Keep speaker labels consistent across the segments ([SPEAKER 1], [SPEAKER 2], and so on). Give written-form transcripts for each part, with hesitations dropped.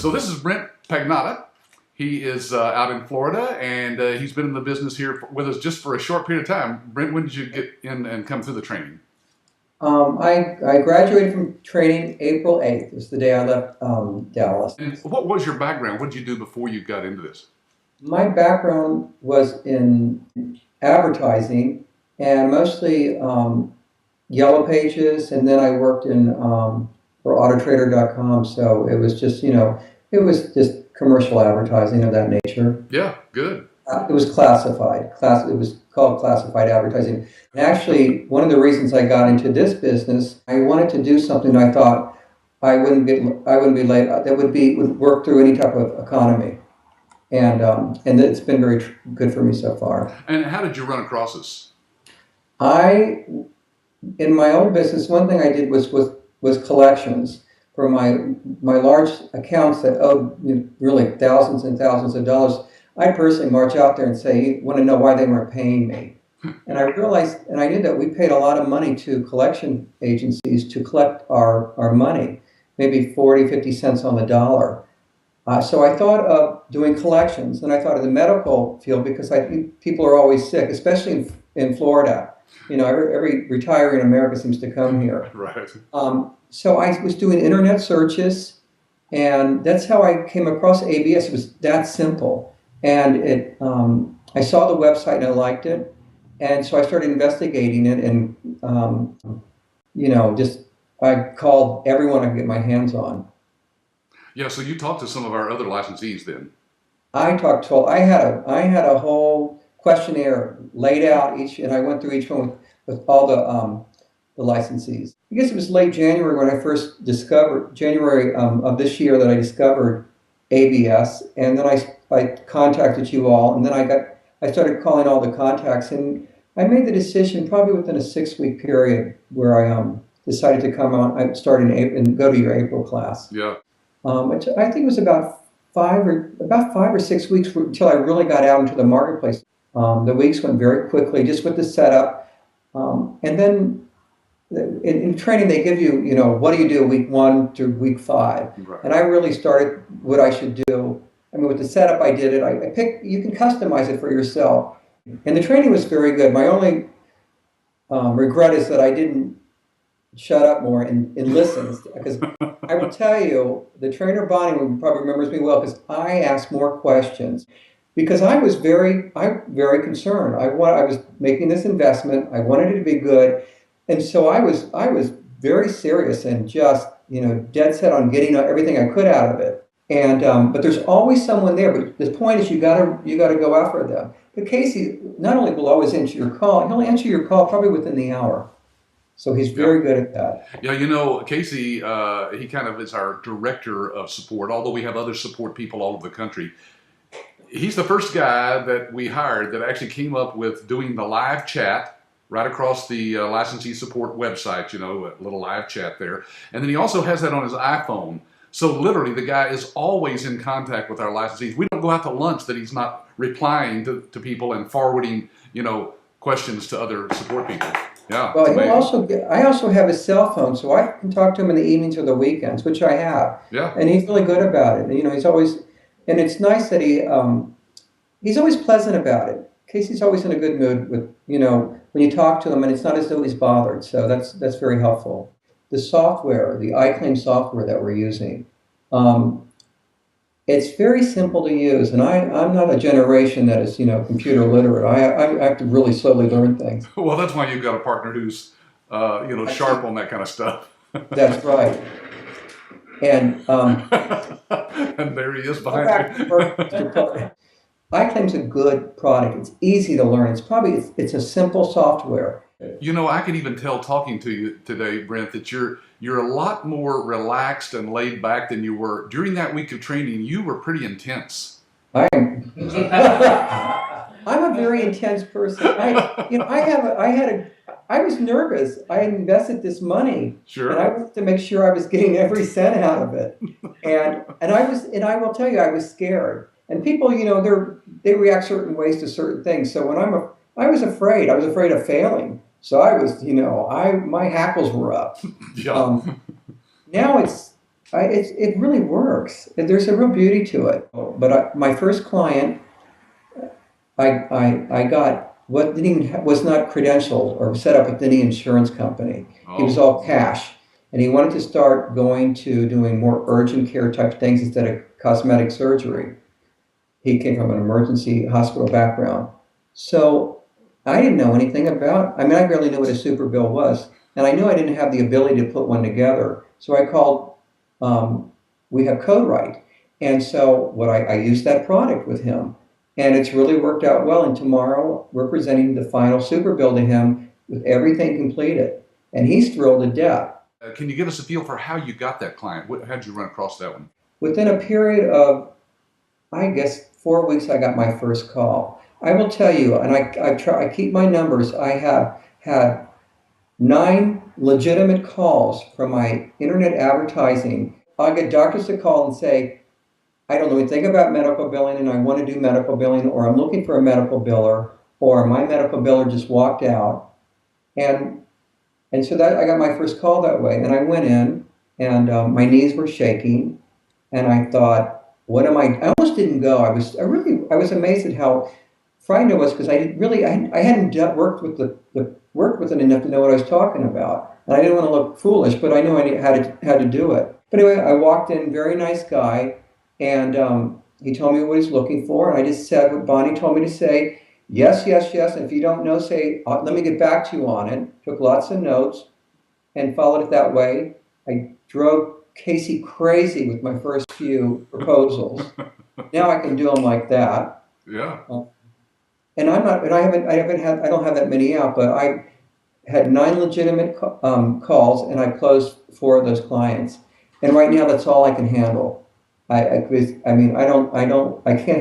[SPEAKER 1] So this is Brent Pagnotta. He is out in Florida, and he's been in the business here with us just for a short period of time. Brent, when did you get in and come through the training?
[SPEAKER 2] I graduated from training April 8th. It's the day I left Dallas.
[SPEAKER 1] And what was your background? What did you do before you got into this?
[SPEAKER 2] My background was in advertising and mostly Yellow Pages, and then I worked in for Autotrader.com. So it was just, it was just commercial advertising of that nature.
[SPEAKER 1] Yeah, good.
[SPEAKER 2] It was classified. It was called classified advertising. And actually, one of the reasons I got into this business, I wanted to do something I thought I wouldn't be late. That would work through any type of economy, and it's been very good for me so far.
[SPEAKER 1] And how did you run across this?
[SPEAKER 2] In my own business, one thing I did was collections for my large accounts that owed really thousands and thousands of dollars. I personally march out there and say, "You want to know why they weren't paying me?" And I realized, and I knew that we paid a lot of money to collection agencies to collect our money, maybe 40, 50 cents on the dollar. So I thought of doing collections, and I thought of the medical field because I think people are always sick, especially in Florida. Every retiree in America seems to come here.
[SPEAKER 1] Right.
[SPEAKER 2] So I was doing internet searches, and that's how I came across ABS. It was that simple. And I saw the website and I liked it. And so I started investigating it, and, I called everyone I could get my hands on.
[SPEAKER 1] Yeah, so you talked to some of our other licensees then.
[SPEAKER 2] I had a whole questionnaire laid out and I went through each one with all the licensees. I guess it was late January when I first January of this year that I discovered ABS, and then I contacted you all, and then I started calling all the contacts, and I made the decision probably within a 6-week period where I decided to come on. I started in April and go to your April class.
[SPEAKER 1] Yeah.
[SPEAKER 2] I think it was about 5 or 6 weeks until I really got out into the marketplace. The weeks went very quickly just with the setup, and then in training they give you, what do you do week 1 through week 5,
[SPEAKER 1] right.
[SPEAKER 2] And I really started what I should do. I mean, with the setup I did it. I picked. You can customize it for yourself, and the training was very good. My only regret is that I didn't shut up more and listen, because I will tell you, the trainer Bonnie probably remembers me well because I asked more questions. Because I was very concerned. I was making this investment. I wanted it to be good, and so I was very serious and just dead set on getting everything I could out of it. And but there's always someone there. But the point is, you gotta go after them. But Casey not only will always answer your call, he'll answer your call probably within the hour. So he's very good at that.
[SPEAKER 1] Yeah, Casey, he kind of is our director of support. Although we have other support people all over the country. He's the first guy that we hired that actually came up with doing the live chat right across the licensee support website, a little live chat there. And then he also has that on his iPhone. So literally the guy is always in contact with our licensees. We don't go out to lunch that he's not replying to people and forwarding, questions to other support people. Yeah.
[SPEAKER 2] Well, I also have his cell phone, so I can talk to him in the evenings or the weekends, which I have.
[SPEAKER 1] Yeah.
[SPEAKER 2] And he's really good about it. He's always... And it's nice that he's always pleasant about it. Casey's always in a good mood with, when you talk to him, and it's not as though he's bothered. So that's very helpful. The software, the iClaim software that we're using, it's very simple to use. And I'm not a generation that is, computer literate. I have to really slowly learn things.
[SPEAKER 1] Well, that's why you've got a partner who's, sharp on that kind of stuff.
[SPEAKER 2] That's right. And
[SPEAKER 1] and there he is behind you.
[SPEAKER 2] iClaim's a good product. It's easy to learn. It's a simple software.
[SPEAKER 1] I can even tell talking to you today, Brent, that you're a lot more relaxed and laid back than you were during that week of training. You were pretty intense.
[SPEAKER 2] I'm a very intense person. I was nervous. I had invested this money,
[SPEAKER 1] sure,
[SPEAKER 2] and I wanted to make sure I was getting every cent out of it. And I will tell you, I was scared. And people, they react certain ways to certain things. So when I was afraid. I was afraid of failing. So I was, my hackles were up.
[SPEAKER 1] Yeah.
[SPEAKER 2] Now it's it really works. There's a real beauty to it. But my first client, I got what didn't even, was not credentialed or set up with any insurance company. He was
[SPEAKER 1] Oh,
[SPEAKER 2] all cash, and he wanted to start going to doing more urgent care type things instead of cosmetic surgery. He came from an emergency hospital background, so I didn't know anything about. I mean, I barely knew what a super bill was, and I knew I didn't have the ability to put one together. So I called. We have CodeWrite, and so I used that product with him, and it's really worked out well. And tomorrow we're presenting the final super bill to him with everything completed, and he's thrilled to death.
[SPEAKER 1] can you give us a feel for how you got that client? How did you run across that one?
[SPEAKER 2] Within a period of, I guess, 4 weeks, I got my first call. I will tell you, and I keep my numbers. I have had 9 legitimate calls from my internet advertising. I'll get doctors to call and say, I don't know anything about medical billing and I want to do medical billing, or I'm looking for a medical biller, or my medical biller just walked out. And so that I got my first call that way. And I went in and my knees were shaking. And I thought, what am I almost didn't go. I was amazed at how frightened I was, because I didn't really, I hadn't worked with it enough to know what I was talking about. And I didn't want to look foolish, but I knew I had to do it. But anyway, I walked in, very nice guy, and he told me what he's looking for, and I just said what Bonnie told me to say, yes, yes, yes, and if you don't know, say, let me get back to you on it. Took lots of notes and followed it that way. I drove Casey crazy with my first few proposals. Now I can do them like that.
[SPEAKER 1] Yeah.
[SPEAKER 2] And I don't have that many out, but I had 9 legitimate calls, and I closed 4 of those clients. And right now, that's all I can handle. I can't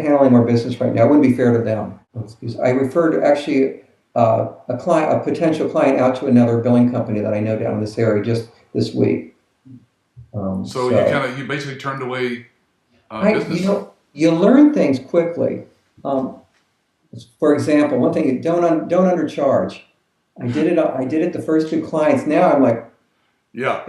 [SPEAKER 2] handle any more business right now. It wouldn't be fair to them. I referred actually a potential client out to another billing company that I know down in this area just this week.
[SPEAKER 1] So you basically turned away business.
[SPEAKER 2] You learn things quickly. For example, one thing, don't undercharge. I did it the first 2 clients. Now I'm like,
[SPEAKER 1] Yeah.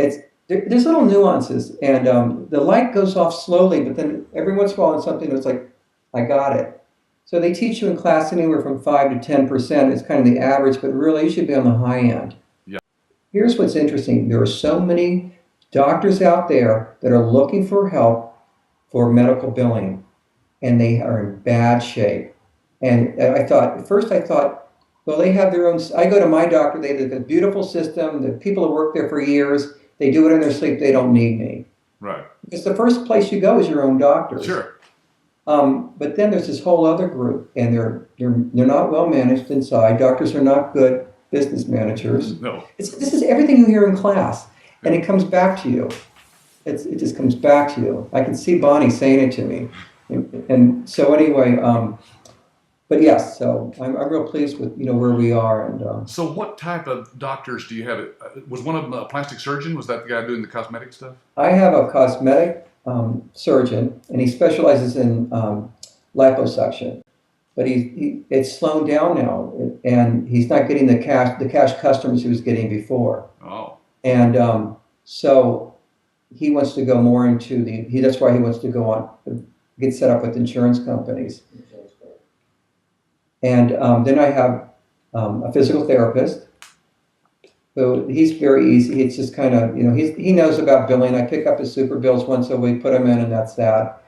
[SPEAKER 2] there's little nuances, and the light goes off slowly, but then every once in a while on something it's like, I got it. So they teach you in class anywhere from 5 to 10% is kind of the average, but really you should be on the high end.
[SPEAKER 1] Yeah.
[SPEAKER 2] Here's what's interesting. There are so many doctors out there that are looking for help for medical billing, and they are in bad shape. And at first I thought, well, they have their own. I go to my doctor, they have a beautiful system, the people have worked there for years, they do it in their sleep, they don't need me.
[SPEAKER 1] Right.
[SPEAKER 2] It's the first place you go is your own doctor.
[SPEAKER 1] Sure.
[SPEAKER 2] But then there's this whole other group, and they're not well managed inside. Doctors are not good business managers.
[SPEAKER 1] No.
[SPEAKER 2] This is everything you hear in class, and it comes back to you. It just comes back to you. I can see Bonnie saying it to me, and so anyway. But yes, so I'm real pleased with where we are. And
[SPEAKER 1] So what type of doctors do you have? Was one of them a plastic surgeon? Was that the guy doing the cosmetic stuff?
[SPEAKER 2] I have a cosmetic surgeon, and he specializes in liposuction. But it's slowed down now, and he's not getting the cash customers he was getting before.
[SPEAKER 1] Oh.
[SPEAKER 2] And so he wants to go more into that's why he wants to go on, get set up with insurance companies. And then I have a physical therapist. So he's very easy. It's just kind of, he knows about billing. I pick up his super bills once a week, put them in, and that's that.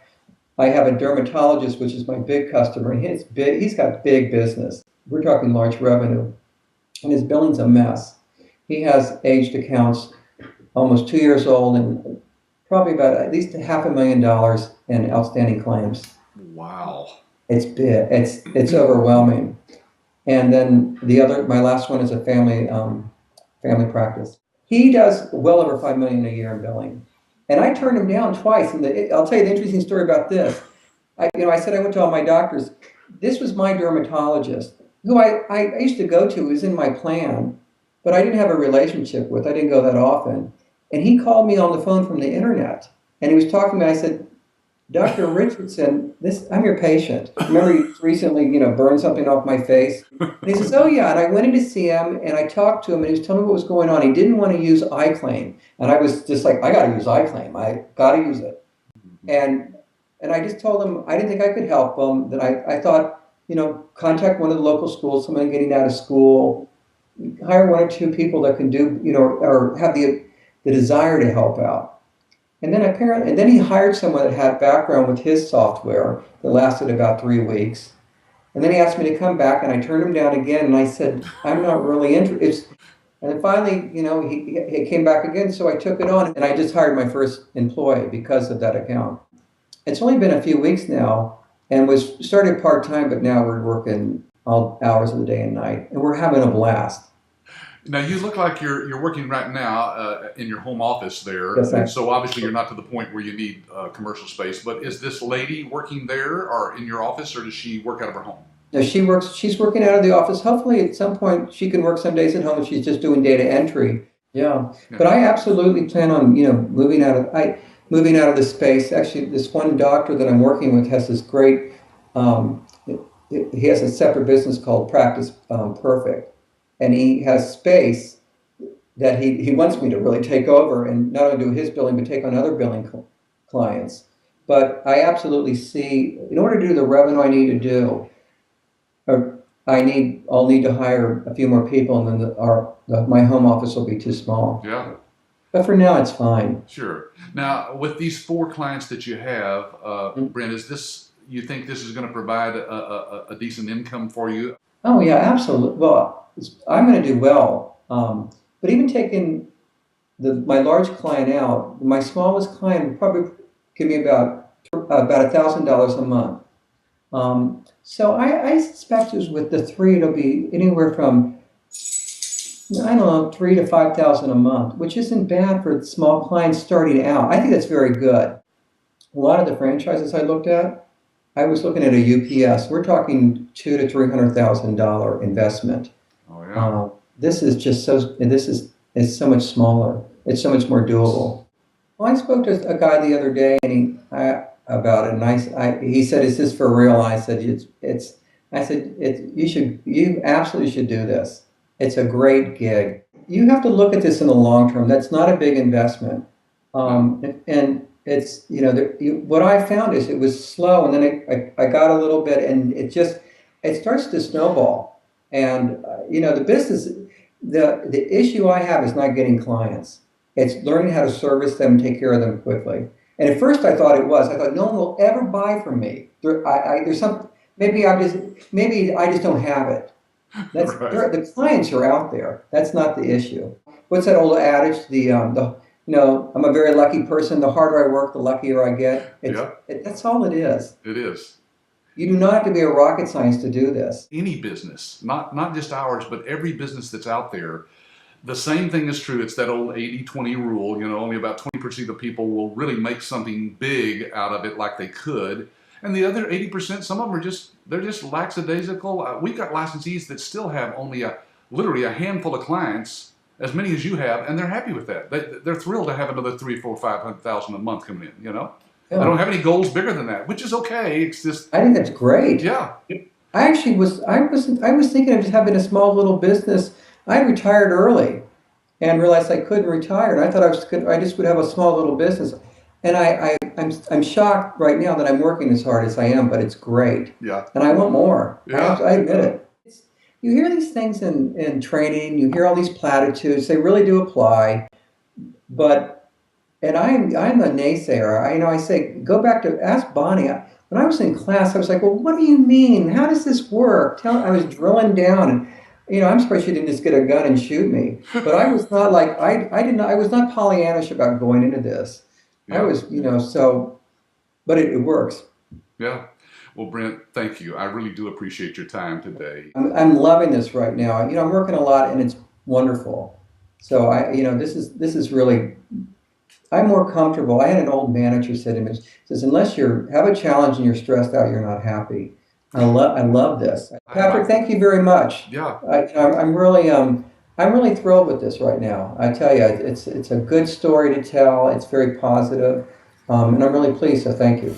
[SPEAKER 2] I have a dermatologist, which is my big customer, and he's got big business. We're talking large revenue. And his billing's a mess. He has aged accounts, almost 2 years old, and probably about at least $500,000 in outstanding claims.
[SPEAKER 1] Wow.
[SPEAKER 2] It's big. It's overwhelming. And then my last one is a family practice. He does well over $5 million a year in billing, and I turned him down twice. And I'll tell you the interesting story about this. I said I went to all my doctors. This was my dermatologist, who I used to go to. He was in my plan, but I didn't have a relationship with. I didn't go that often. And he called me on the phone from the internet, and he was talking to me. I said, Dr. Richardson, I'm your patient. Remember you recently, burned something off my face? And he says, oh yeah. And I went in to see him and I talked to him and he was telling me what was going on. He didn't want to use iClaim. And I was just like, I got to use iClaim. I got to use it. And I just told him I didn't think I could help him. That I thought, contact one of the local schools, someone getting out of school, hire one or two people that can do, or have the desire to help out. And then he hired someone that had background with his software that lasted about 3 weeks. And then he asked me to come back, and I turned him down again. And I said, I'm not really interested. And then finally, he came back again, so I took it on, and I just hired my first employee because of that account. It's only been a few weeks now, and was started part-time, but now we're working all hours of the day and night, and we're having a blast.
[SPEAKER 1] Now you look like you're working right now in your home office there.
[SPEAKER 2] Yes,
[SPEAKER 1] so obviously you're not to the point where you need commercial space. But is this lady working there or in your office, or does she work out of her home?
[SPEAKER 2] No, she's working out of the office. Hopefully at some point she can work some days at home if she's just doing data entry. Yeah. But I absolutely plan on, moving out of the space. Actually, this one doctor that I'm working with has this great, he has a separate business called Practice Perfect. And he has space that he wants me to really take over and not only do his billing, but take on other billing clients. But I absolutely see, in order to do the revenue I need to do, I'll need to hire a few more people, and then my home office will be too small.
[SPEAKER 1] Yeah.
[SPEAKER 2] But for now, it's fine.
[SPEAKER 1] Sure. Now, with these 4 clients that you have, Brent, you think this is going to provide a decent income for you?
[SPEAKER 2] Oh yeah, absolutely. Well, I'm going to do well. But even taking my large client out, my smallest client would probably give me about $1,000 a month. So I suspect with the 3, it'll be anywhere from, I don't know, $3,000 to $5,000 a month, which isn't bad for small clients starting out. I think that's very good. A lot of the franchises I looked at, I was looking at a UPS. We're talking $200,000 to $300,000 investment.
[SPEAKER 1] Oh yeah.
[SPEAKER 2] This is just it's so much smaller. It's so much more doable. Well, I spoke to a guy the other day, and about it, and he said, "Is this for real?" I said, "It's." I said, You absolutely should do this. It's a great gig. You have to look at this in the long term. That's not a big investment, and it's what I found is it was slow, and then I got a little bit, and it starts to snowball. And the business, the issue I have is not getting clients. It's learning how to service them and take care of them quickly. And at first I thought it was. I thought no one will ever buy from me. There's something. Maybe I just don't have it.
[SPEAKER 1] Right.
[SPEAKER 2] The clients are out there. That's not the issue. What's that old adage? I'm a very lucky person. The harder I work, the luckier I get. That's all it is.
[SPEAKER 1] It is.
[SPEAKER 2] You do not have to be a rocket scientist to do this.
[SPEAKER 1] Any business, not just ours, but every business that's out there, the same thing is true. It's that old 80-20 rule. Only about 20% of the people will really make something big out of it like they could. And the other 80%, some of them they're just lackadaisical. We've got licensees that still have only literally a handful of clients, as many as you have, and they're happy with that. They're thrilled to have another $300,000, $400,000, $500,000 a month coming in,
[SPEAKER 2] Yeah.
[SPEAKER 1] I don't have any goals bigger than that, which is okay. It's just,
[SPEAKER 2] I think that's great.
[SPEAKER 1] yeah.
[SPEAKER 2] I was thinking of just having a small little business. I retired early and realized I couldn't retire, and I thought I just would have a small little business. And I'm shocked right now that I'm working as hard as I am, but it's great.
[SPEAKER 1] Yeah.
[SPEAKER 2] And I want more.
[SPEAKER 1] Yeah.
[SPEAKER 2] I admit it. You hear these things in training, you hear all these platitudes, they really do apply. And I'm a naysayer. I say, go back to ask Bonnie. When I was in class, I was like, well, what do you mean? How does this work? I was drilling down, and I'm surprised she didn't just get a gun and shoot me. But I was not like I was not Pollyannish about going into this.
[SPEAKER 1] Yeah.
[SPEAKER 2] I was, but it works.
[SPEAKER 1] Yeah. Well, Brent, thank you. I really do appreciate your time today.
[SPEAKER 2] I'm loving this right now. I'm working a lot, and it's wonderful. So this is really. I'm more comfortable. I had an old manager said to me, says, unless you have a challenge and you're stressed out, you're not happy. I love this. Patrick, thank you very much.
[SPEAKER 1] Yeah.
[SPEAKER 2] I'm really thrilled with this right now. I tell you, it's a good story to tell. It's very positive, and I'm really pleased. So thank you.